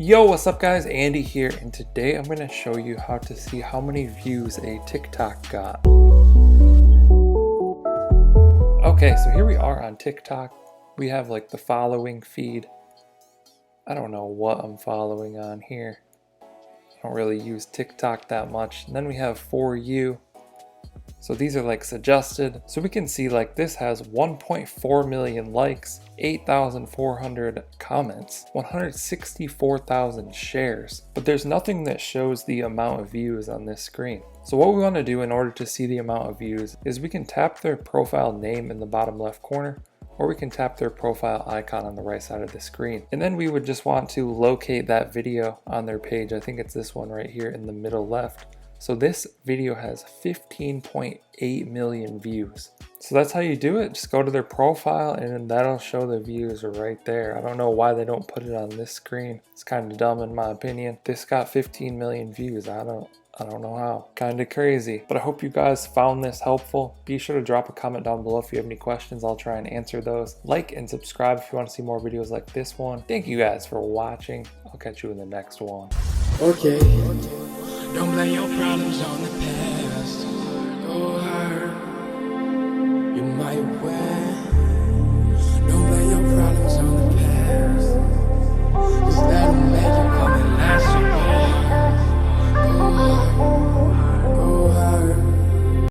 Yo, what's up guys? Andy here, and today I'm going to show you how to see how many views a TikTok got. Okay, so here we are on TikTok. We have like the following feed. I don't know what I'm following on here. I don't really use TikTok that much. And then we have For You. So these are like suggested. So we can see like this has 1.4 million likes, 8,400 comments, 164,000 shares. But there's nothing that shows the amount of views on this screen. So what we want to do in order to see the amount of views is we can tap their profile name in the bottom left corner, or we can tap their profile icon on the right side of the screen. And then we would just want to locate that video on their page. I think it's this one right here in the middle left. So this video has 15.8 million views. So that's how you do it. Just go to their profile and that'll show the views right there. I don't know why they don't put it on this screen. It's kind of dumb in my opinion. This got 15 million views. I don't know how. Kind of crazy. But I hope you guys found this helpful. Be sure to drop a comment down below if you have any questions. I'll try and answer those. Like and subscribe if you want to see more videos like this one. Thank you guys for watching. I'll catch you in the next one. Okay. Don't blame your problems on the past.